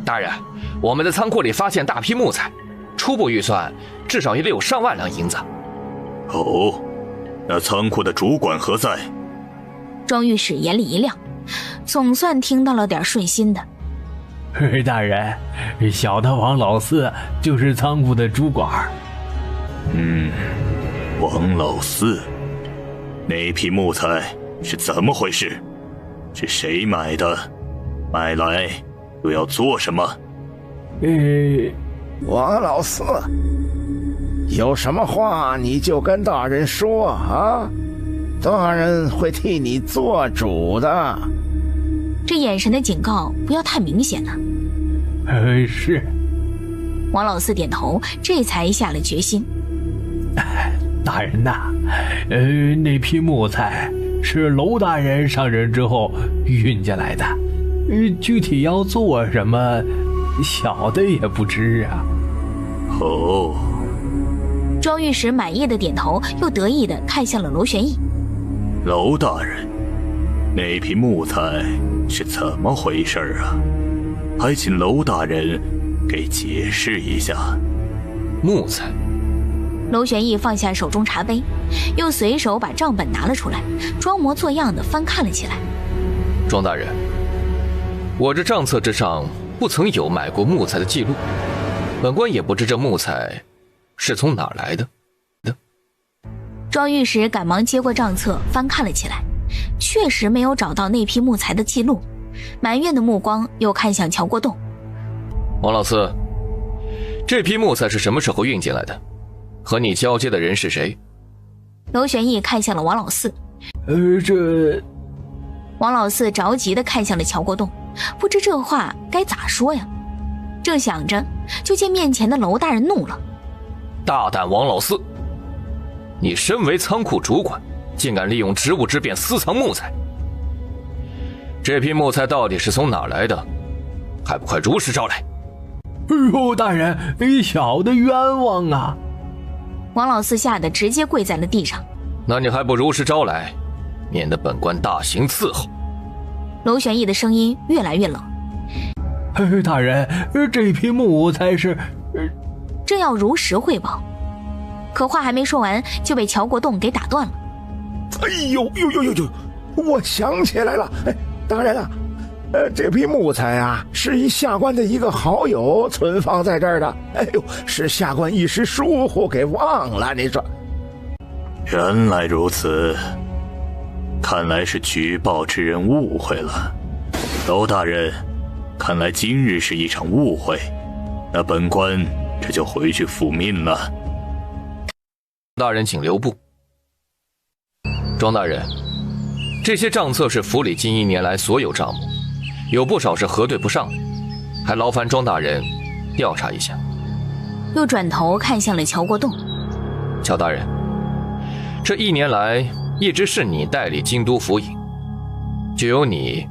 大人，我们的仓库里发现大批木材，初步预算至少也得有上万两银子。哦，那仓库的主管何在？庄御史眼里一亮，总算听到了点顺心的。大人，小的王老四就是仓库的主管。王老四，那批木材是怎么回事？是谁买的？买来又要做什么？王老四，有什么话你就跟大人说啊，大人会替你做主的。这眼神的警告不要太明显了。是。王老四点头，这才下了决心。大人呐，那批木材是娄大人上任之后运进来的，具体要做什么，小的也不知啊。哦。庄御史满意的点头，又得意的看向了娄玄义。娄大人，那批木材是怎么回事啊？还请娄大人给解释一下。木材。娄玄义放下手中茶杯，又随手把账本拿了出来，装模作样的翻看了起来。庄大人，我这账册之上不曾有买过木材的记录，本官也不知这木材是从哪儿来的。庄御史赶忙接过账册翻看了起来，确实没有找到那批木材的记录，埋怨的目光又看向乔国栋。王老四，这批木材是什么时候运进来的？和你交接的人是谁？娄玄义看向了王老四。王老四着急地看向了乔国栋，不知这话该咋说呀。正想着，就见面前的娄大人怒了。大胆王老四，你身为仓库主管，竟敢利用职务之便私藏木材，这批木材到底是从哪儿来的？还不快如实招来！大人，小的冤枉啊！王老四吓得直接跪在了地上。那你还不如实招来，免得本官大刑伺候。娄玄义的声音越来越冷。大人，这批木材是……正要如实汇报，可话还没说完，就被乔国栋给打断了。哎呦，我想起来了，大人啊，这批木材啊，是以下官的一个好友存放在这儿的。哎呦，是下官一时疏忽给忘了。你说，原来如此，看来是举报之人误会了。娄大人，看来今日是一场误会，那本官这就回去复命了。大人请留步。庄大人，这些账册是府里近1年来所有账目，有不少是核对不上的，还劳烦庄大人调查一下。又转头看向了乔国栋。乔大人，这1年来一直是你代理京都府尹，就由你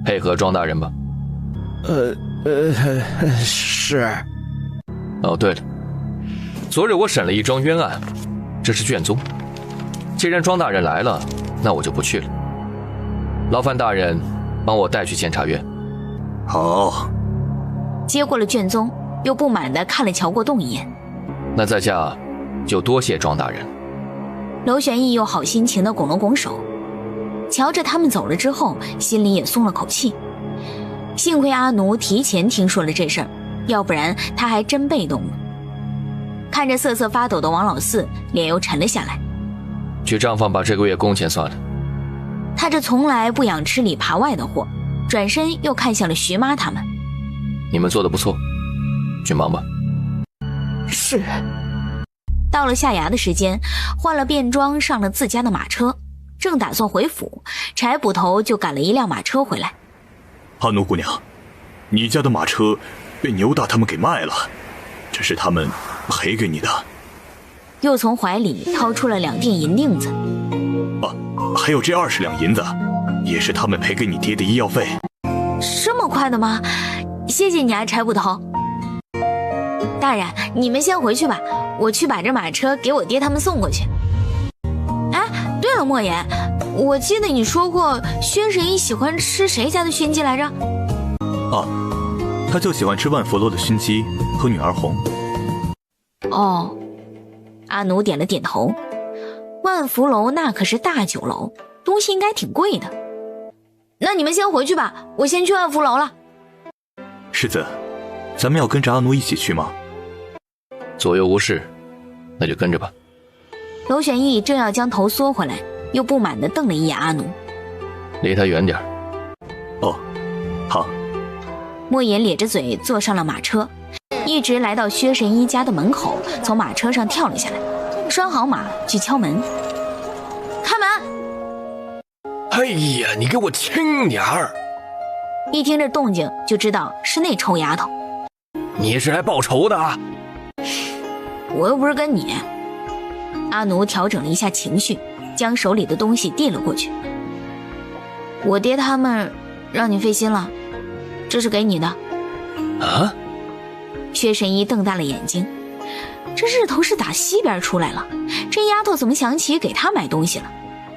配合庄大人吧。是。哦，对了，昨日我审了一桩冤案，这是卷宗。既然庄大人来了，那我就不去了。劳烦大人帮我带去监察院。好。接过了卷宗，又不满地看了乔国栋一眼。那在下就多谢庄大人。娄玄义又好心情地拱了拱手。瞧着他们走了之后，心里也松了口气。幸亏阿奴提前听说了这事儿，要不然他还真被动了。看着瑟瑟发抖的王老四，脸又沉了下来。去账房把这个月工钱算了。他这从来不养吃里扒外的货，转身又看向了徐妈他们。你们做得不错，去忙吧。是。到了下衙的时间，换了便装，上了自家的马车，正打算回府，柴捕头就赶了一辆马车回来。阿奴姑娘，你家的马车被牛大他们给卖了，这是他们赔给你的。又从怀里掏出了2锭银锭子。还有这20两银子，也是他们赔给你爹的医药费。这么快的吗？谢谢你啊，柴捕头。大人，你们先回去吧，我去把这马车给我爹他们送过去。哎，对了，莫言，我记得你说过薛神医喜欢吃谁家的熏鸡来着？他就喜欢吃万福楼的熏鸡和女儿红。哦，阿奴点了点头。万福楼那可是大酒楼，东西应该挺贵的。那你们先回去吧，我先去万福楼了。世子，咱们要跟着阿奴一起去吗？左右无事，那就跟着吧。娄玄义正要将头缩回来，又不满地瞪了一眼阿奴。离他远点。哦，好。莫言咧着嘴坐上了马车，一直来到薛神医家的门口，从马车上跳了下来，拴好马去敲门。开门！哎呀，你给我轻点儿！一听这动静就知道是那臭丫头。你是来报仇的啊？我又不是跟你。阿奴调整了一下情绪，将手里的东西递了过去。我爹他们让你费心了，这是给你的。啊？薛神医瞪大了眼睛，这日头是打西边出来了，这丫头怎么想起给他买东西了？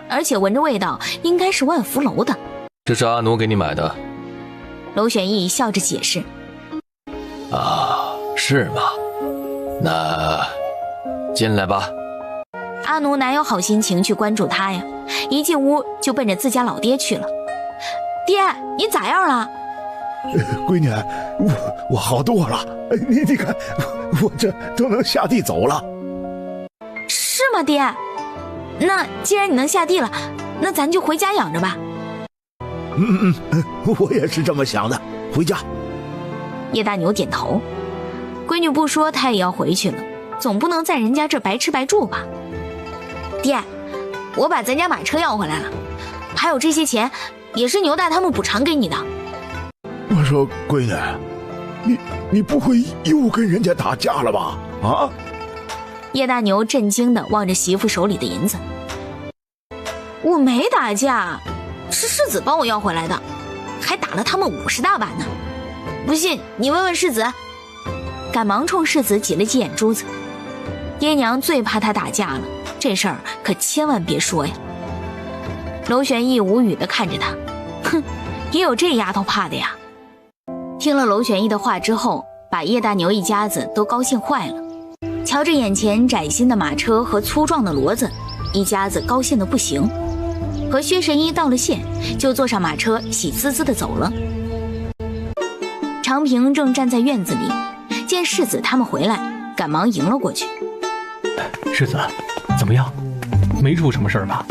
而且闻着味道应该是万福楼的。这是阿奴给你买的。娄玄义笑着解释。啊，是吗？那进来吧。阿奴哪有好心情去关注他呀，一进屋就奔着自家老爹去了。爹，你咋样了？闺女，我好多了，你看，我这都能下地走了。是吗，爹？那既然你能下地了，那咱就回家养着吧。我也是这么想的，回家。叶大牛点头，闺女不说他也要回去了，总不能在人家这白吃白住吧。爹，我把咱家马车要回来了，还有这些钱也是牛大他们补偿给你的。我说闺女，你不会又跟人家打架了吧？啊？叶大牛震惊地望着媳妇手里的银子。我没打架，是世子帮我要回来的，还打了他们50大板呢。不信你问问世子。赶忙冲世子挤了挤眼珠子。爹娘最怕他打架了，这事儿可千万别说呀。娄玄义无语地看着他，哼，也有这丫头怕的呀。听了娄玄义的话之后，把叶大牛一家子都高兴坏了。瞧着眼前崭新的马车和粗壮的骡子，一家子高兴的不行。和薛神医道了谢，就坐上马车喜滋滋的走了。长平正站在院子里，见世子他们回来，赶忙迎了过去。世子，怎么样？没出什么事吧？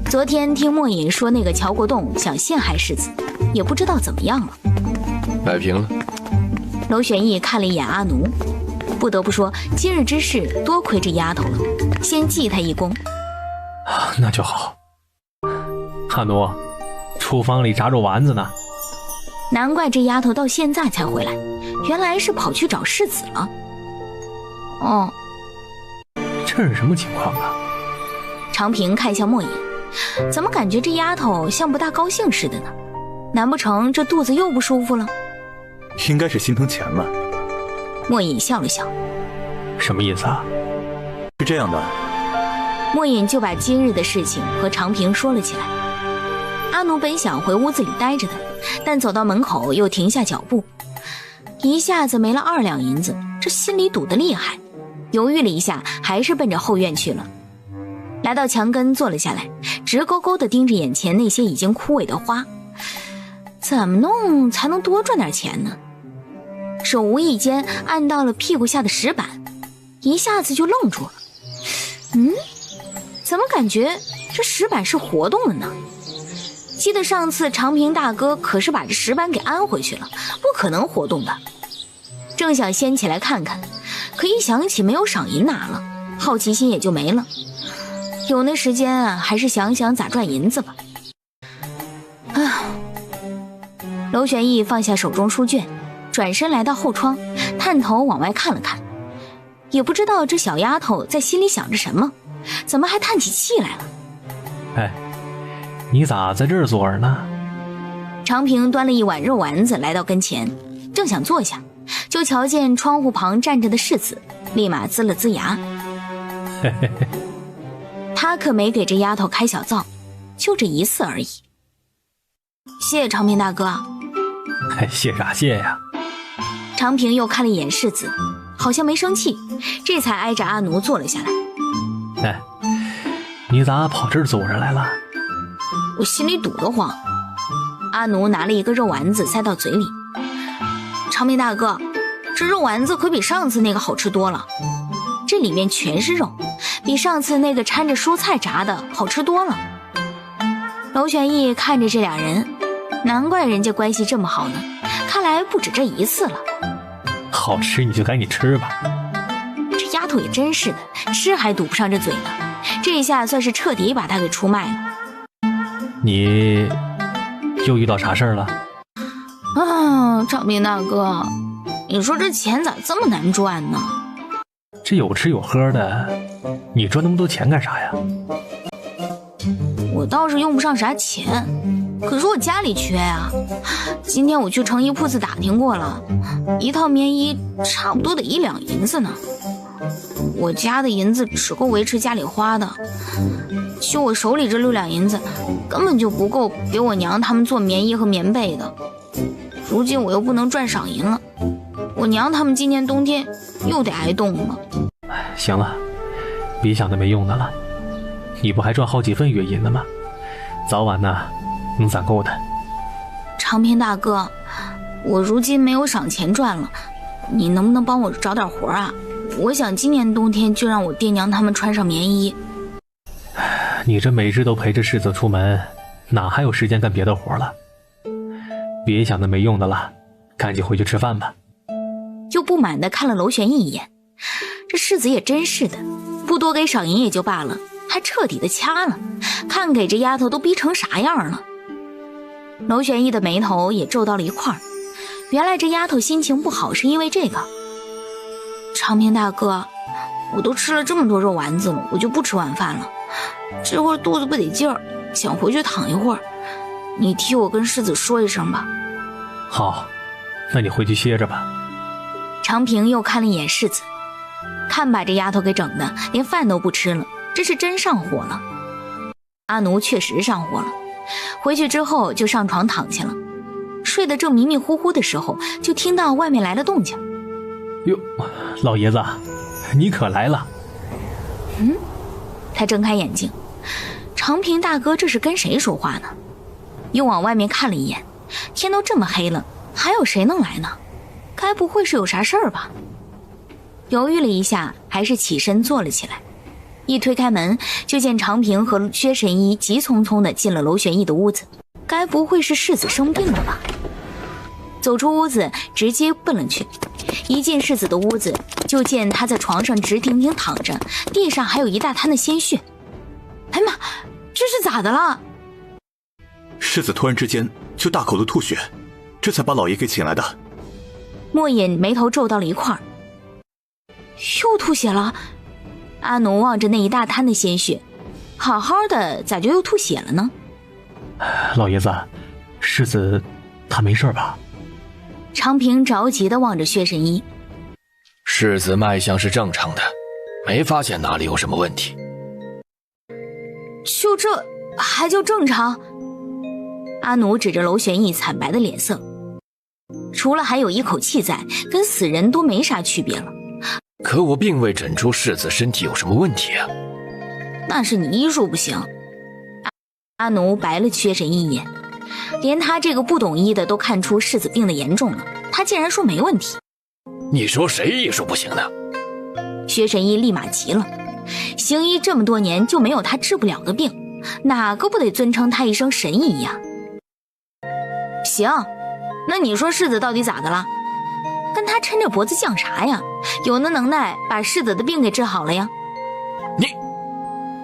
昨天听莫隐说那个乔国栋想陷害世子，也不知道怎么样了。摆平了。娄玄义看了一眼阿奴，不得不说今日之事多亏这丫头了，先记他一功。那就好。阿奴，厨房里炸肉丸子呢。难怪这丫头到现在才回来，原来是跑去找世子了。哦，这是什么情况啊？长平看向莫隐，怎么感觉这丫头像不大高兴似的呢？难不成这肚子又不舒服了？应该是心疼钱了。莫隐笑了笑。什么意思啊？是这样的。莫隐就把今日的事情和长平说了起来。阿奴本想回屋子里待着的，但走到门口又停下脚步，一下子没了2两银子，这心里堵得厉害，犹豫了一下，还是奔着后院去了。来到墙根坐了下来，直勾勾地盯着眼前那些已经枯萎的花，怎么弄才能多赚点钱呢？手无意间按到了屁股下的石板，一下子就愣住了。怎么感觉这石板是活动的呢？记得上次长平大哥可是把这石板给安回去了，不可能活动的。正想掀起来看看，可一想起没有赏银拿了，好奇心也就没了。有那时间啊，还是想想咋赚银子吧。娄玄义放下手中书卷，转身来到后窗，探头往外看了看，也不知道这小丫头在心里想着什么，怎么还叹起气来了。哎，你咋在这儿坐着呢？长平端了一碗肉丸子来到跟前，正想坐下，就瞧见窗户旁站着的世子，立马呲了呲牙。嘿嘿嘿，他可没给这丫头开小灶，就这一次而已。谢谢长平大哥。谢啥谢呀？长平又看了一眼世子，好像没生气，这才挨着阿奴坐了下来。哎，你咋跑这儿坐着来了？我心里堵得慌。阿奴拿了一个肉丸子塞到嘴里。长平大哥，这肉丸子可比上次那个好吃多了，这里面全是肉，比上次那个掺着蔬菜炸的好吃多了。娄玄义看着这俩人，难怪人家关系这么好呢，看来不止这一次了。好吃你就赶紧吃吧。这丫头也真是的，吃还堵不上这嘴呢，这一下算是彻底把她给出卖了。你又遇到啥事儿了？长平大哥，你说这钱咋这么难赚呢？这有吃有喝的，你赚那么多钱干啥呀？我倒是用不上啥钱，可是我家里缺呀。今天我去成衣铺子打听过了，一套棉衣差不多得1两银子呢。我家的银子只够维持家里花的，就我手里这6两银子，根本就不够给我娘他们做棉衣和棉被的。如今我又不能赚赏银了，我娘他们今年冬天又得挨冻了。行了，别想那没用的了，你不还赚好几份月银呢吗？早晚呢能攒够的。长平大哥，我如今没有赏钱赚了，你能不能帮我找点活啊？我想今年冬天就让我爹娘他们穿上棉衣。你这每日都陪着世子出门，哪还有时间干别的活了？别想那没用的了，赶紧回去吃饭吧。又不满地看了娄玄义一眼，这世子也真是的，不多给赏银也就罢了，还彻底的掐了，看给这丫头都逼成啥样了。娄玄义的眉头也皱到了一块儿，原来这丫头心情不好是因为这个。长平大哥，我都吃了这么多肉丸子了，我就不吃晚饭了，这会儿肚子不得劲儿，想回去躺一会儿，你替我跟世子说一声吧。好，那你回去歇着吧。长平又看了一眼世子，看把这丫头给整的连饭都不吃了，这是真上火了。阿奴确实上火了，回去之后就上床躺下了，睡得正迷迷糊糊的时候，就听到外面来了动静。哟，老爷子，你可来了。他睁开眼睛，长平大哥这是跟谁说话呢？又往外面看了一眼，天都这么黑了，还有谁能来呢？该不会是有啥事儿吧？犹豫了一下，还是起身坐了起来。一推开门，就见长平和薛神医急匆匆地进了娄玄义的屋子。该不会是世子生病了吧？走出屋子，直接奔了去。一进世子的屋子，就见他在床上直挺挺躺着，地上还有一大滩的鲜血。哎妈，这是咋的了？世子突然之间就大口的吐血，这才把老爷给请来的。莫隐眉头皱到了一块儿，又吐血了。阿奴望着那一大滩的鲜血，好好的咋就又吐血了呢？老爷子，世子他没事吧？长平着急地望着薛神医。世子脉象是正常的，没发现哪里有什么问题。就这还叫正常？阿奴指着娄玄义惨白的脸色，除了还有一口气在，跟死人都没啥区别了。可我并未诊出世子身体有什么问题啊。那是你医术不行。阿奴白了薛神医一眼，连他这个不懂医的都看出世子病的严重了，他竟然说没问题。你说谁医术不行呢？薛神医立马急了，行医这么多年就没有他治不了的病，哪个不得尊称他一声神医呀？行，那你说世子到底咋的了？跟他抻着脖子犟啥呀？有那能耐把世子的病给治好了呀？你！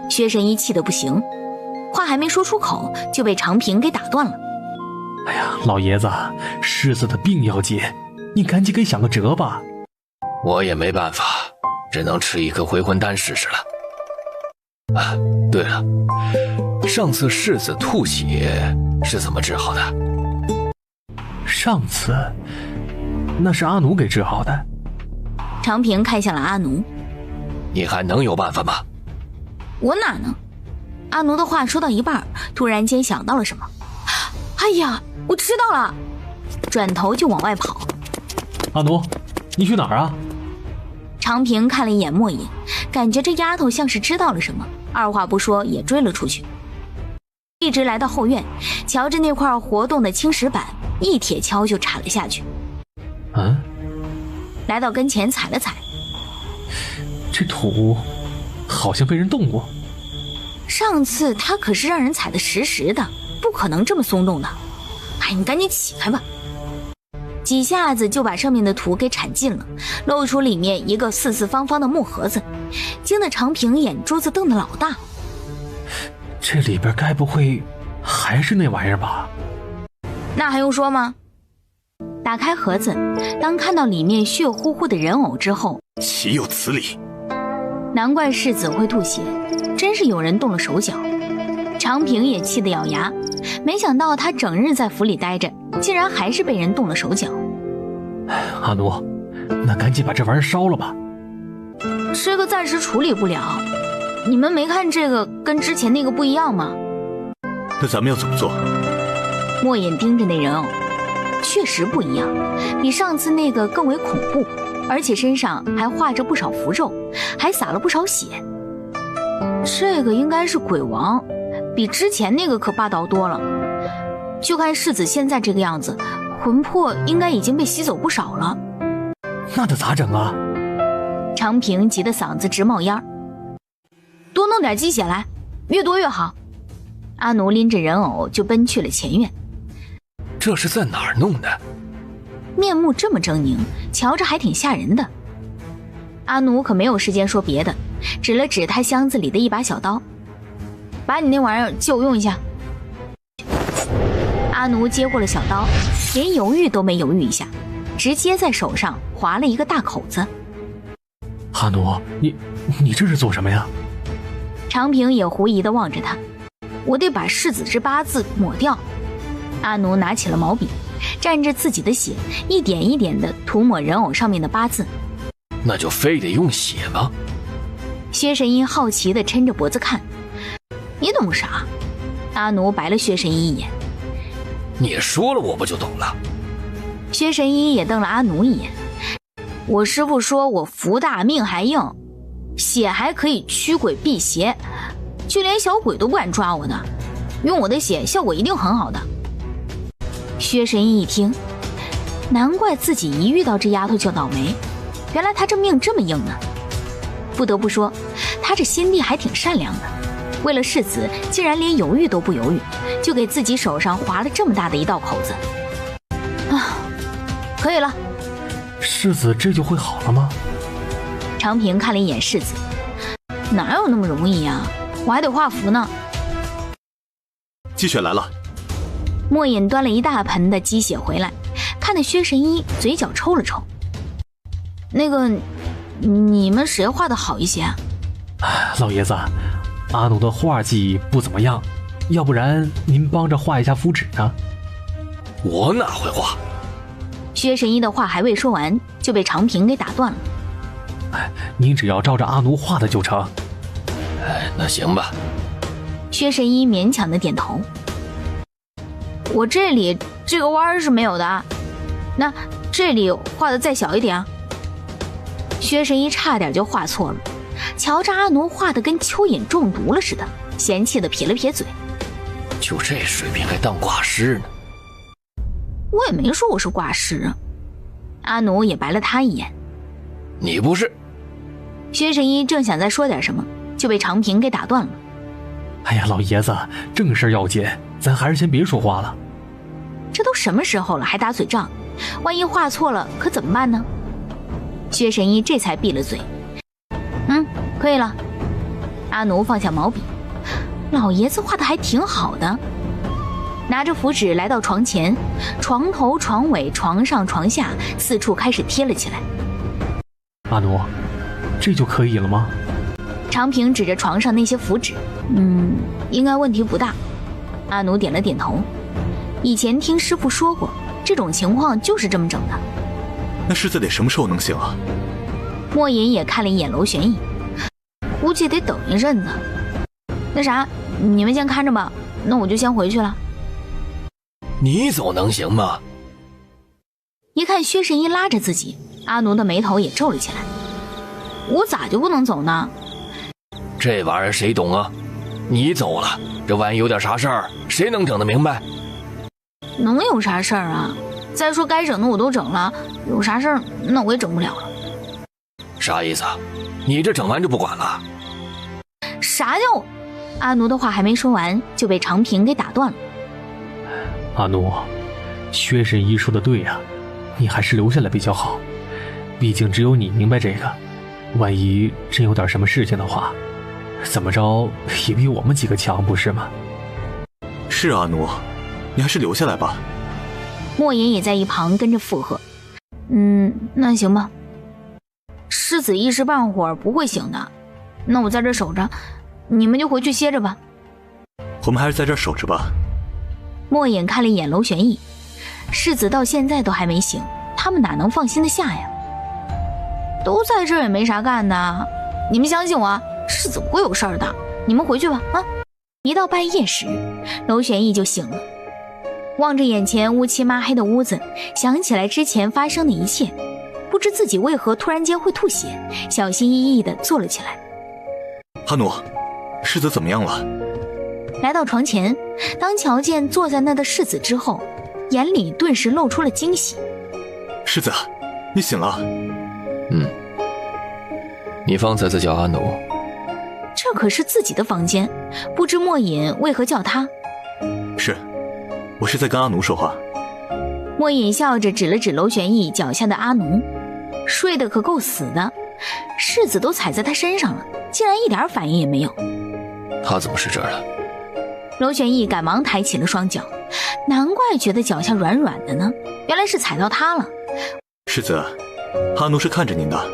薛神医气得不行，话还没说出口就被长平给打断了。哎呀，老爷子，世子的病要紧，你赶紧给想个辙吧。我也没办法，只能吃一颗回魂丹试试了。啊，对了，上次世子吐血是怎么治好的？上次那是阿奴给治好的。长平看向了阿奴，你还能有办法吗？我哪能？阿奴的话说到一半，突然间想到了什么。哎呀，我知道了！转头就往外跑。阿奴，你去哪儿啊？长平看了一眼莫隐，感觉这丫头像是知道了什么，二话不说也追了出去，一直来到后院，瞧着那块活动的青石板，一铁锹就铲了下去。来到跟前踩了踩，这土好像被人动过。上次他可是让人踩得实实的，不可能这么松动的。哎，你赶紧起开吧。几下子就把上面的土给铲尽了，露出里面一个四四方方的木盒子，惊得长平眼珠子瞪得老大。这里边该不会还是那玩意儿吧？那还用说吗？打开盒子，当看到里面血乎乎的人偶之后，岂有此理！难怪世子会吐血，真是有人动了手脚。长平也气得咬牙，没想到他整日在府里待着，竟然还是被人动了手脚。阿奴，那赶紧把这玩意儿烧了吧。这个暂时处理不了，你们没看这个跟之前那个不一样吗？那咱们要怎么做？莫言盯着那人偶，确实不一样，比上次那个更为恐怖，而且身上还画着不少符咒，还洒了不少血。这个应该是鬼王，比之前那个可霸道多了。就看世子现在这个样子，魂魄应该已经被吸走不少了。那得咋整啊？长平急得嗓子直冒烟，多弄点鸡血来，越多越好。阿奴拎着人偶就奔去了前院。这是在哪儿弄的？面目这么狰狞，瞧着还挺吓人的。阿奴可没有时间说别的，指了指他箱子里的一把小刀，把你那玩意儿借我用一下。阿奴接过了小刀，连犹豫都没犹豫一下，直接在手上划了一个大口子。阿奴，你这是做什么呀？长平也狐疑地望着他，我得把世子之八字抹掉。阿奴拿起了毛笔，蘸着自己的血，一点一点地涂抹人偶上面的八字。那就非得用血吗？薛神医好奇地抻着脖子看。你懂啥？阿奴白了薛神医一眼。你说了我不就懂了？薛神医也瞪了阿奴一眼。我师父说我福大命还硬，血还可以驱鬼辟邪，就连小鬼都不敢抓我的，用我的血效果一定很好的。薛神医一听，难怪自己一遇到这丫头就倒霉，原来她这命这么硬呢。不得不说，她这心地还挺善良的，为了世子竟然连犹豫都不犹豫，就给自己手上划了这么大的一道口子。可以了。世子这就会好了吗？长平看了一眼世子，哪有那么容易啊，我还得画符呢。鸡血来了。莫隐端了一大盆的鸡血回来，看得薛神医嘴角抽了抽。那个，你们谁画的好一些啊？老爷子，阿奴的画技不怎么样，要不然您帮着画一下符纸呢？我哪会画？薛神医的话还未说完，就被长平给打断了。您只要照着阿奴画的就成。那行吧。薛神医勉强的点头。我这里这个弯是没有的啊，那这里画的再小一点啊。薛神医差点就画错了，瞧着阿奴画的跟蚯蚓中毒了似的，嫌弃的撇了撇嘴。就这水平还当挂师呢？我也没说我是挂师啊。阿奴也白了他一眼。你不是？薛神医正想再说点什么，就被长平给打断了。哎呀，老爷子，正事要紧，咱还是先别说话了。这都什么时候了，还打嘴仗？万一画错了，可怎么办呢？薛神医这才闭了嘴。可以了。阿奴放下毛笔，老爷子画的还挺好的。拿着符纸来到床前，床头、床尾、床上、床下，四处开始贴了起来。阿奴，这就可以了吗？长平指着床上那些符纸，应该问题不大。阿奴点了点头。以前听师父说过，这种情况就是这么整的。那世子得什么时候能行啊？莫言也看了一眼娄玄义，估计得等一阵子。那啥，你们先看着吧，那我就先回去了。你走能行吗？一看薛神医拉着自己，阿奴的眉头也皱了起来。我咋就不能走呢？这玩意儿谁懂啊？你走了，这万一有点啥事儿，谁能整得明白？能有啥事儿啊？再说该整的我都整了，有啥事儿那我也整不了了。啥意思啊？你这整完就不管了？啥叫……阿奴的话还没说完，就被长平给打断了。阿奴，薛神医说的对呀，你还是留下来比较好，毕竟只有你明白这个，万一真有点什么事情的话，怎么着也比我们几个强，不是吗？是阿奴，你还是留下来吧。莫言也在一旁跟着附和。那行吧。世子一时半会儿不会醒的，那我在这守着，你们就回去歇着吧。我们还是在这守着吧。莫言看了一眼娄玄义，世子到现在都还没醒，他们哪能放心得下呀？都在这儿也没啥干的，你们相信我，世子不会有事儿的。你们回去吧。啊！一到半夜时，娄玄义就醒了，望着眼前乌漆抹黑的屋子，想起来之前发生的一切，不知自己为何突然间会吐血，小心翼翼地坐了起来。阿奴，世子怎么样了？来到床前，当瞧见坐在那的世子之后，眼里顿时露出了惊喜。世子，你醒了。你方才在叫阿奴，这可是自己的房间，不知莫隐为何叫他。是，我是在跟阿奴说话。莫隐笑着指了指娄玄义脚下的阿奴，睡得可够死的，世子都踩在他身上了，竟然一点反应也没有。他怎么是这儿了？娄玄义赶忙抬起了双脚，难怪觉得脚下软软的呢，原来是踩到他了。世子，阿奴是看着您的。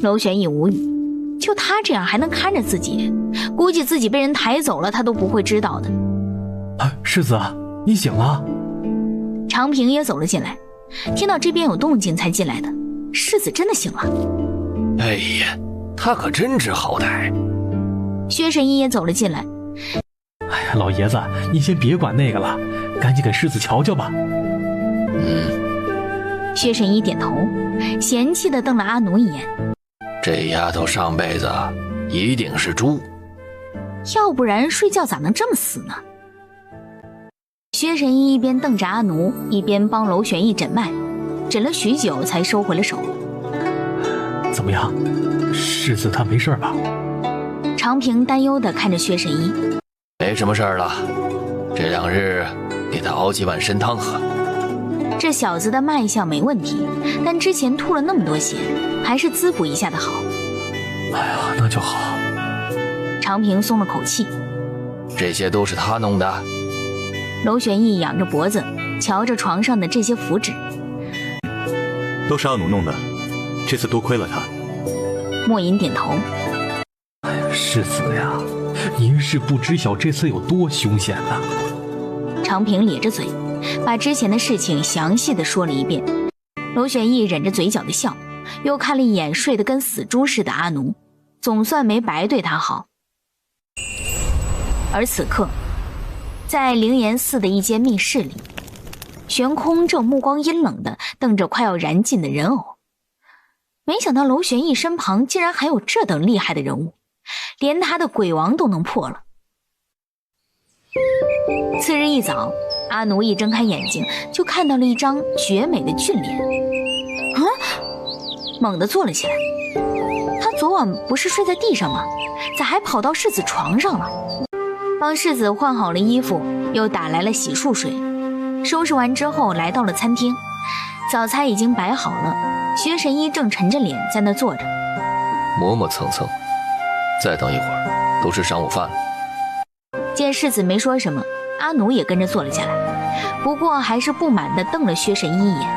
娄玄义无语，就他这样还能看着自己，估计自己被人抬走了他都不会知道的。世子，你醒了。长平也走了进来，听到这边有动静才进来的。世子真的醒了。哎呀，他可真知好歹。薛神医也走了进来。哎呀，老爷子，你先别管那个了，赶紧给世子瞧瞧吧。薛神医点头，嫌弃地瞪了阿奴一眼。这丫头上辈子一定是猪，要不然睡觉咋能这么死呢？薛神医一边瞪着阿奴，一边帮娄玄义诊脉，诊了许久才收回了手。怎么样，世子他没事吧？长平担忧地看着薛神医。没什么事儿了，这2日给他熬几碗参汤喝。这小子的脉象没问题，但之前吐了那么多血，还是滋补一下的好。哎呀，那就好。长平松了口气。这些都是他弄的。娄玄义仰着脖子，瞧着床上的这些符纸。都是阿奴弄的，这次多亏了他。莫隐点头。哎呀，世子呀，您是不知晓这次有多凶险呐。长平咧着嘴，把之前的事情详细的说了一遍。娄玄义忍着嘴角的笑，又看了一眼睡得跟死猪似的阿奴，总算没白对他好。而此刻，在灵岩寺的一间密室里，悬空正目光阴冷的瞪着快要燃尽的人偶。没想到娄玄义身旁竟然还有这等厉害的人物，连他的鬼王都能破了。次日一早，阿奴一睁开眼睛，就看到了一张绝美的俊脸。猛地坐了起来。他昨晚不是睡在地上吗？咋还跑到世子床上了？帮世子换好了衣服，又打来了洗漱水。收拾完之后，来到了餐厅。早餐已经摆好了，薛神医正沉着脸在那坐着，磨磨蹭蹭。再等一会儿，都吃上午饭了。见世子没说什么，阿奴也跟着坐了下来，不过还是不满地瞪了薛神医一眼。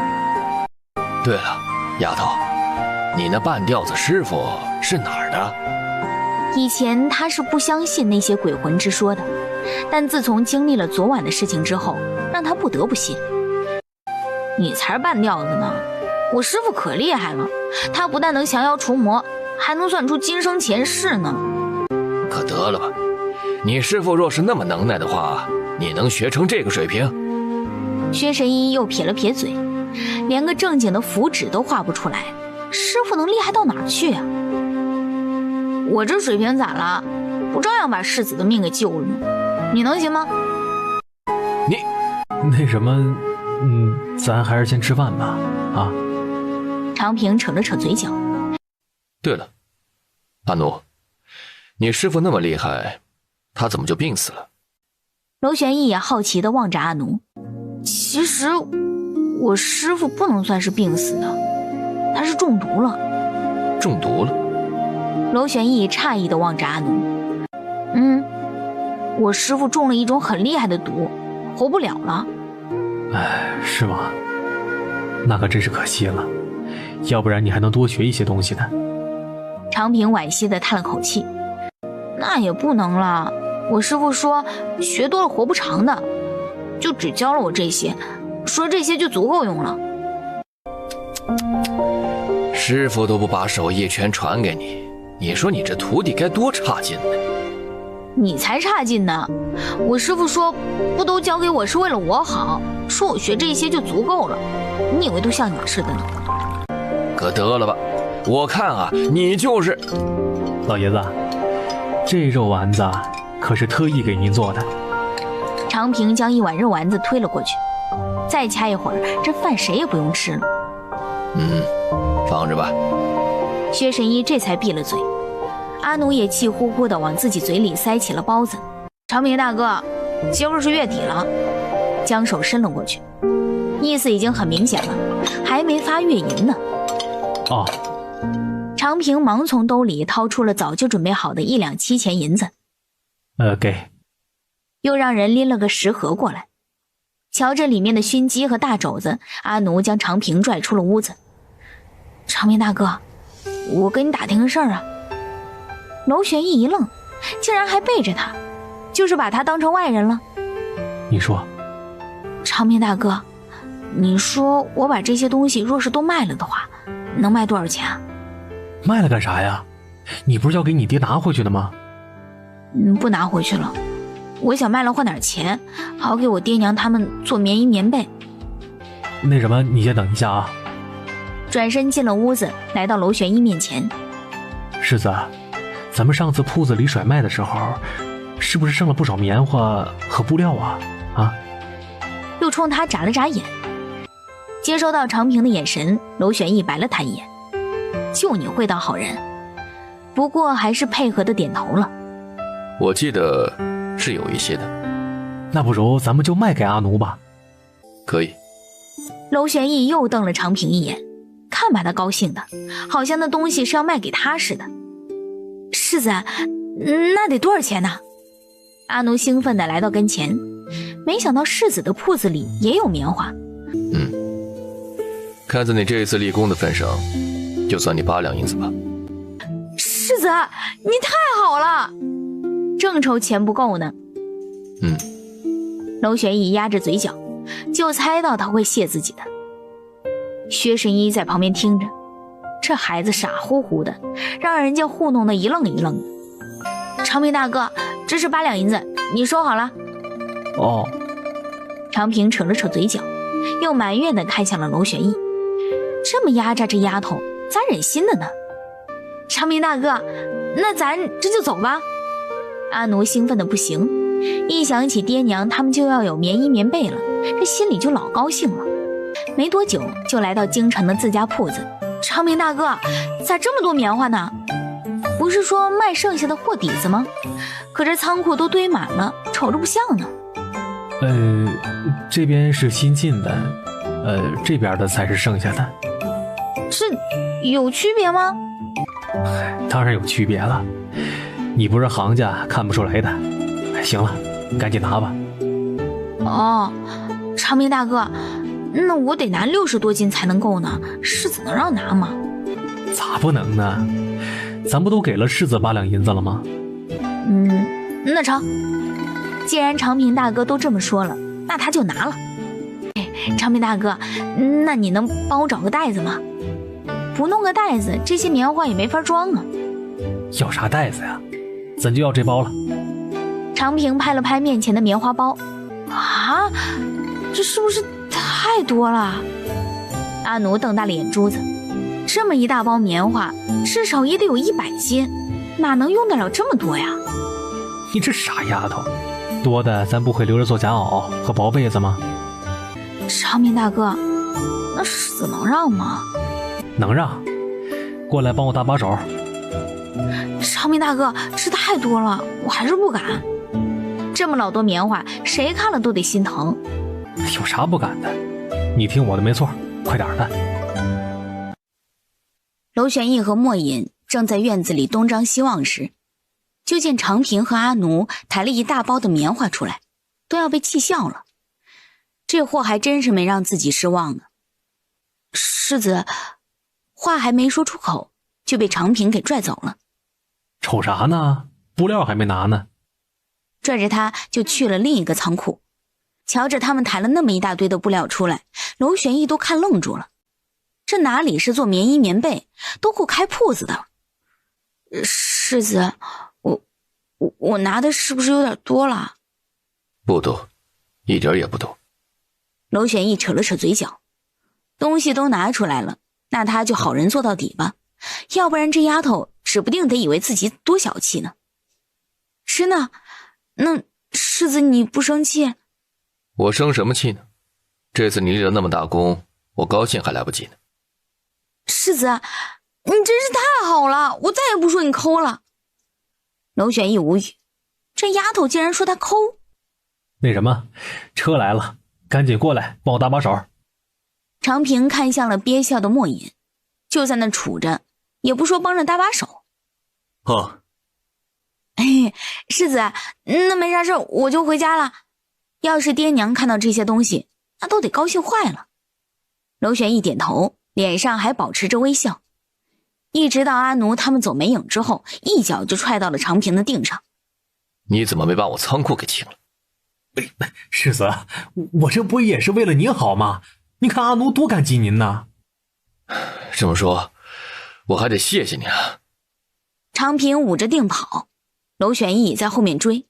对了，丫头，你那半吊子师傅是哪儿的？以前他是不相信那些鬼魂之说的，但自从经历了昨晚的事情之后，让他不得不信。你才是半吊子呢，我师傅可厉害了，他不但能降妖除魔，还能算出今生前世呢。可得了吧，你师傅若是那么能耐的话，你能学成这个水平？薛神医又撇了撇嘴，连个正经的符纸都画不出来，师傅能厉害到哪儿去啊？我这水平咋了？不照样把世子的命给救了吗？你能行吗？你那什么，咱还是先吃饭吧，啊？长平扯了扯嘴角。对了，阿奴，你师傅那么厉害，他怎么就病死了？娄玄义也好奇地望着阿奴。其实我师傅不能算是病死的，他是中毒了。中毒了？娄玄义诧异地望着阿奴。我师傅中了一种很厉害的毒，活不了了。哎，是吗？那可真是可惜了，要不然你还能多学一些东西呢。长平惋惜地叹了口气。那也不能了，我师傅说学多了活不长的，就只教了我这些，说这些就足够用了。师傅都不把手艺全传给你，你说你这徒弟该多差劲呢？你才差劲呢！我师傅说不都教给我是为了我好，说我学这些就足够了，你以为都像你似的呢？可得了吧，我看啊，你就是老爷子，这肉丸子可是特意给您做的。长平将一碗肉丸子推了过去，再掐一会儿，这饭谁也不用吃了。放着吧。薛神医这才闭了嘴。阿奴也气呼呼地往自己嘴里塞起了包子。长平大哥，今儿是月底了。将手伸了过去，意思已经很明显了，还没发月银呢。哦。长平忙从兜里掏出了早就准备好的1两7钱银子。给。又让人拎了个食盒过来。瞧着里面的熏鸡和大肘子，阿奴将长平拽出了屋子。长平大哥，我跟你打听个事儿啊。娄玄义一愣，竟然还背着他，就是把他当成外人了。你说。长平大哥，你说我把这些东西若是都卖了的话，能卖多少钱啊？卖了干啥呀？你不是要给你爹拿回去的吗？不拿回去了，我想卖了换点钱，好给我爹娘他们做棉衣棉被。那什么，你先等一下啊。转身进了屋子，来到娄玄义面前。世子，咱们上次铺子里甩卖的时候，是不是剩了不少棉花和布料啊？又冲他眨了眨眼。接收到长平的眼神，娄玄义白了他一眼。就你会当好人，不过还是配合的点头了。我记得是有一些的。那不如咱们就卖给阿奴吧。可以。娄玄义又瞪了长平一眼，看把他高兴的，好像那东西是要卖给他似的。世子，那得多少钱呢？阿奴兴奋地来到跟前，没想到世子的铺子里也有棉花。看在你这一次立功的份上，就算你8两银子吧。世子，你太好了，正愁钱不够呢。娄玄义压着嘴角，就猜到他会谢自己的。薛神医在旁边听着，这孩子傻乎乎的，让人家糊弄得一愣一愣的。长平大哥，这是8两银子，你收好了。哦。长平扯了扯嘴角，又埋怨地看向了娄玄义，这么压榨这丫头，咋忍心的呢？长平大哥，那咱这就走吧。阿奴兴奋的不行，一想起爹娘他们就要有棉衣棉被了，这心里就老高兴了。没多久就来到京城的自家铺子。长平大哥，咋这么多棉花呢？不是说卖剩下的货底子吗？可这仓库都堆满了，瞅着不像呢。这边是新进的，这边的才是剩下的。这有区别吗？当然有区别了，你不是行家看不出来的。行了，赶紧拿吧。哦，长平大哥，那我得拿60多斤才能够呢，世子能让拿吗？咋不能呢？咱不都给了世子8两银子了吗？那成。既然长平大哥都这么说了，那他就拿了。长平大哥，那你能帮我找个袋子吗？不弄个袋子，这些棉花也没法装啊。要啥袋子呀？咱就要这包了。长平拍了拍面前的棉花包。啊，这是不是太多了？阿奴瞪大了眼珠子，这么一大包棉花，至少也得有100斤，哪能用得了这么多呀？你这傻丫头，多的咱不会留着做夹袄和薄被子吗？长明大哥，那狮子能让吗？能让，过来帮我搭把手。长明大哥，这太多了，我还是不敢。这么老多棉花，谁看了都得心疼。有啥不敢的？你听我的没错，快点的。娄玄义和莫隐正在院子里东张西望时，就见长平和阿奴抬了一大包的棉花出来，都要被气笑了。这货还真是没让自己失望呢。世子话还没说出口，就被长平给拽走了。瞅啥呢？布料还没拿呢。拽着他就去了另一个仓库。瞧着他们抬了那么一大堆的布料出来，娄玄义都看愣住了。这哪里是做棉衣棉被，都够开铺子的了。世子，我拿的是不是有点多了？不多，一点也不多。娄玄义扯了扯嘴角，东西都拿出来了，那他就好人做到底吧，要不然这丫头指不定得以为自己多小气呢。是呢，那世子你不生气？我生什么气呢？这次你立了那么大功，我高兴还来不及呢。世子，你真是太好了，我再也不说你抠了。娄玄义无语，这丫头竟然说他抠。那什么，车来了，赶紧过来帮我搭把手。长平看向了憋笑的莫隐，就在那杵着，也不说帮着搭把手。世子，那没啥事，我就回家了。要是爹娘看到这些东西，那都得高兴坏了。娄玄义点头，脸上还保持着微笑，一直到阿奴他们走没影之后，一脚就踹到了长平的腚上。你怎么没把我仓库给清了？世子，我这不也是为了您好吗？你看阿奴多感激您呢。这么说，我还得谢谢你啊。长平捂着腚跑，娄玄义在后面追。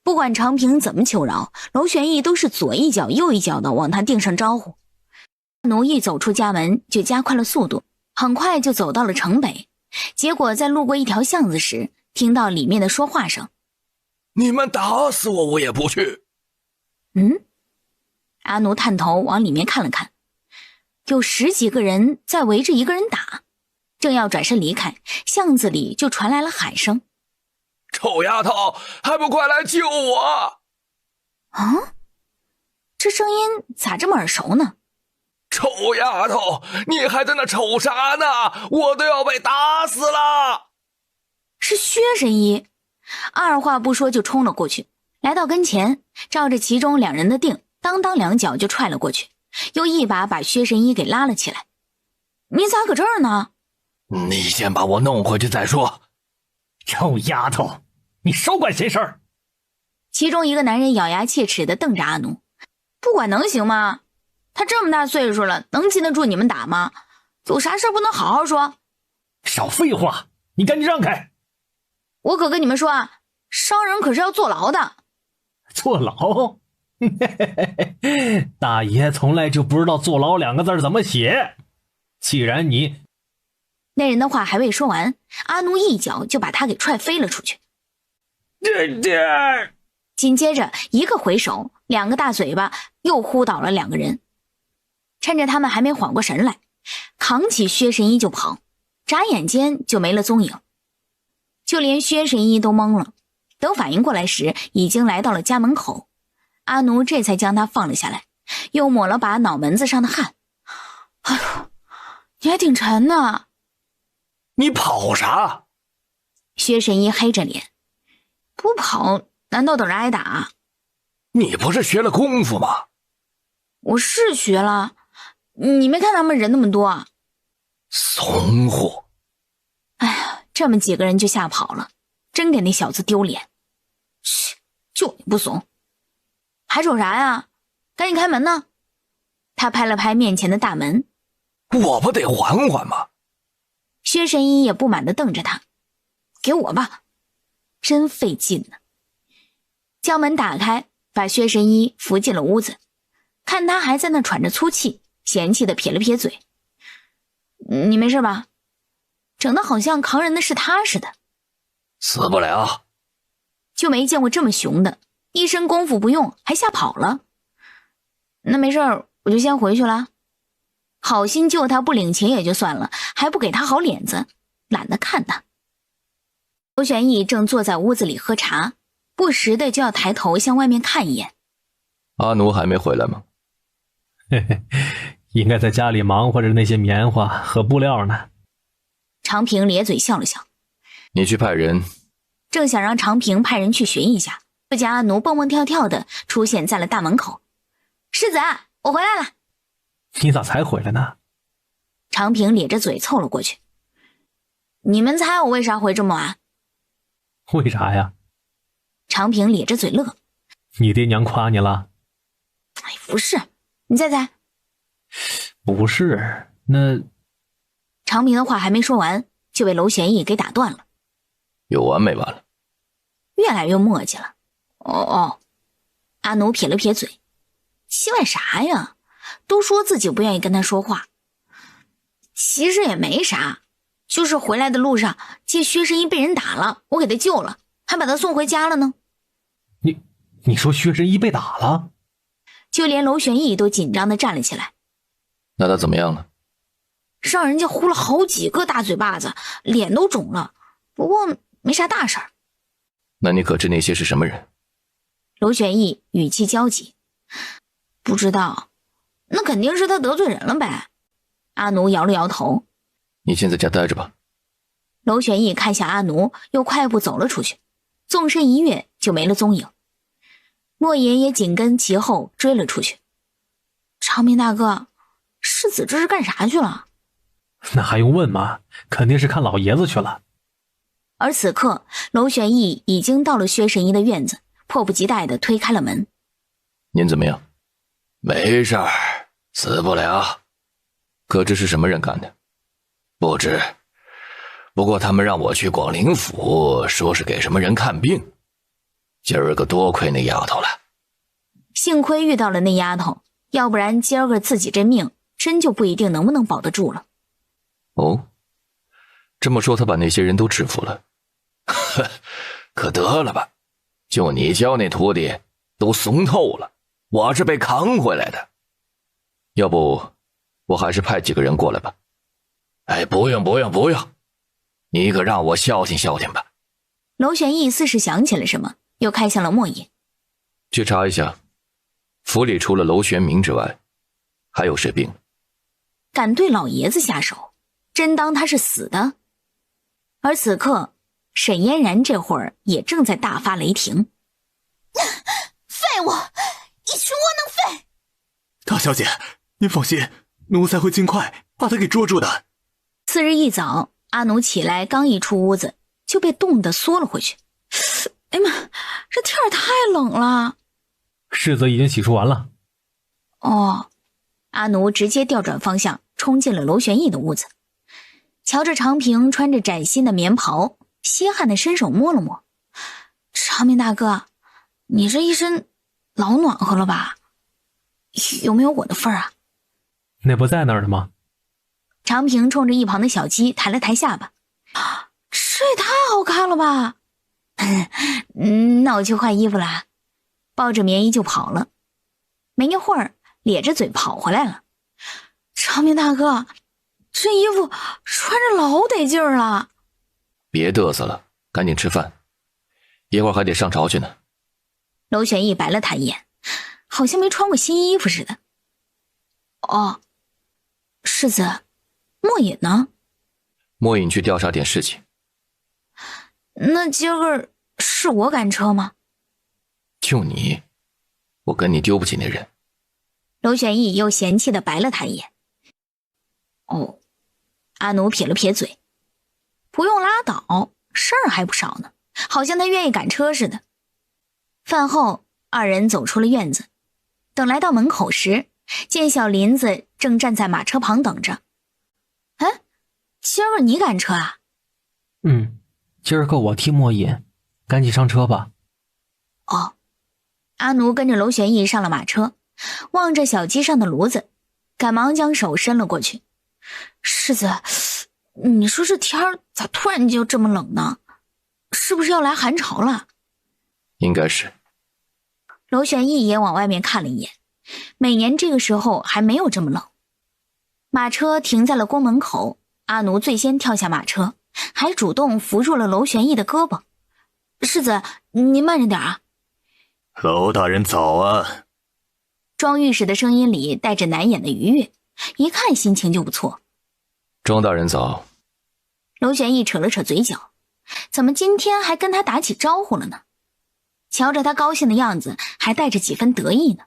不管长平怎么求饶，娄玄义都是左一脚右一脚的往他腚上招呼。阿奴一走出家门就加快了速度，很快就走到了城北。结果在路过一条巷子时，听到里面的说话声：你们打死我，我也不去。阿奴探头往里面看了看，有10几个人在围着一个人打。正要转身离开，巷子里就传来了喊声：臭丫头，还不快来救我！这声音咋这么耳熟呢？臭丫头，你还在那瞅啥呢？我都要被打死了！是薛神医。二话不说就冲了过去，来到跟前，照着其中2人的腚，当当2脚就踹了过去，又一把把薛神医给拉了起来。你咋搁这儿呢？你先把我弄回去再说。臭丫头，你少管闲事儿！其中一个男人咬牙切齿地瞪着阿奴，不管能行吗？他这么大岁数了，能经得住你们打吗？有啥事不能好好说？少废话，你赶紧让开！我可跟你们说啊，伤人可是要坐牢的。坐牢？大爷从来就不知道坐牢2个字怎么写。既然你……那人的话还未说完，阿奴一脚就把他给踹飞了出去。紧接着一个回手，2个大嘴巴又呼倒了2个人。趁着他们还没缓过神来，扛起薛神医就跑，眨眼间就没了踪影。就连薛神医都懵了，等反应过来时，已经来到了家门口。阿奴这才将他放了下来，又抹了把脑门子上的汗。哎呦，你还挺沉呢。你跑啥？薛神医黑着脸，不跑难道等着挨打？你不是学了功夫吗？我是学了，你没看他们人那么多啊？怂货！哎呀，这么几个人就吓跑了，真给那小子丢脸。嘘，就你不怂，还瞅啥呀？赶紧开门呢！他拍了拍面前的大门。我不得缓缓吗？薛神医也不满地瞪着他，给我吧，真费劲呢。将门打开，把薛神医扶进了屋子，看他还在那喘着粗气，嫌弃的撇了撇嘴。你没事吧？整得好像扛人的是他似的。死不了。就没见过这么熊的，一身功夫不用还吓跑了。那没事儿，我就先回去了。好心救他不领情也就算了，还不给他好脸子，懒得看他。周玄义正坐在屋子里喝茶，不时的就要抬头向外面看一眼。阿奴还没回来吗？嘿嘿，应该在家里忙活着那些棉花和布料呢。常平咧嘴笑了笑。你去派人。正想让常平派人去寻一下，就见阿奴蹦蹦跳跳的出现在了大门口。世子，我回来了。你咋才回来呢？常平咧着嘴凑了过去。你们猜我为啥回这么晚？为啥呀？常平咧着嘴乐。你爹娘夸你了？哎，不是，你再猜。不是，那……常平的话还没说完，就被娄玄义给打断了。有完没完了？越来越磨叽了。哦，阿奴撇了撇嘴。奇怪啥呀？都说自己不愿意跟他说话。其实也没啥，就是回来的路上见薛神医被人打了，我给他救了，还把他送回家了呢。你说薛神医被打了？就连娄玄义都紧张地站了起来。那他怎么样了？让人家呼了好几个大嘴巴子，脸都肿了，不过没啥大事儿。那你可知那些是什么人？娄玄义语气焦急。不知道，那肯定是他得罪人了呗。阿奴摇了摇头。你先在家待着吧。娄玄义看向阿奴，又快步走了出去，纵身一跃就没了踪影。莫言也紧跟其后追了出去。长明大哥，世子这是干啥去了？那还用问吗？肯定是看老爷子去了。而此刻，娄玄义已经到了薛神医的院子，迫不及待地推开了门。您怎么样？没事儿，死不了。可知是什么人干的？不知，不过他们让我去广陵府，说是给什么人看病。今儿个多亏那丫头了。幸亏遇到了那丫头，要不然今儿个自己这命真就不一定能不能保得住了。哦，这么说他把那些人都制服了？可得了吧，就你教那徒弟都怂透了，我是被扛回来的。要不我还是派几个人过来吧。哎，不用，你可让我消停消停吧。娄玄义似是想起了什么，又看向了莫隐。去查一下，府里除了娄玄明之外，还有谁病？敢对老爷子下手，真当他是死的？而此刻，沈嫣然这会儿也正在大发雷霆。废物，一群窝囊废！大小姐，您放心，奴才会尽快把他给捉住的。次日一早，阿奴起来刚一出屋子，就被冻得缩了回去。哎妈，这天儿太冷了。世子已经洗漱完了。哦，阿奴直接调转方向，冲进了娄玄义的屋子。瞧着常平穿着崭新的棉袍，稀罕的伸手摸了摸。常明大哥，你这一身老暖和了吧？有没有我的份儿啊？那不在那儿了吗？常平冲着一旁的小鸡抬了抬下巴。这也太好看了吧！那我去换衣服啦。抱着棉衣就跑了。没一会儿，咧着嘴跑回来了。常明大哥，这衣服穿着老得劲儿了。别嘚瑟了，赶紧吃饭，一会儿还得上朝去呢。娄玄义白了他一眼，好像没穿过新衣服似的。哦，世子，莫隐呢？莫隐去调查点事情。那今儿是我赶车吗？就你，我跟你丢不起那人。娄玄义又嫌弃地白了他一眼。哦，阿奴撇了撇嘴。不用拉倒，事儿还不少呢，好像他愿意赶车似的。饭后，二人走出了院子。等来到门口时，见小林子正站在马车旁等着。哎，今儿个你赶车啊？今儿个我替莫隐，赶紧上车吧。哦，阿奴跟着娄玄义上了马车，望着小鸡上的炉子，赶忙将手伸了过去。世子，你说这天儿咋突然就这么冷呢？是不是要来寒潮了？应该是。娄玄义也往外面看了一眼，每年这个时候还没有这么冷。马车停在了宫门口，阿奴最先跳下马车，还主动扶住了娄玄义的胳膊。世子，您慢着点啊。娄大人早啊。庄御史的声音里带着难掩的愉悦，一看心情就不错。庄大人早。娄玄义扯了扯嘴角，怎么今天还跟他打起招呼了呢？瞧着他高兴的样子，还带着几分得意呢。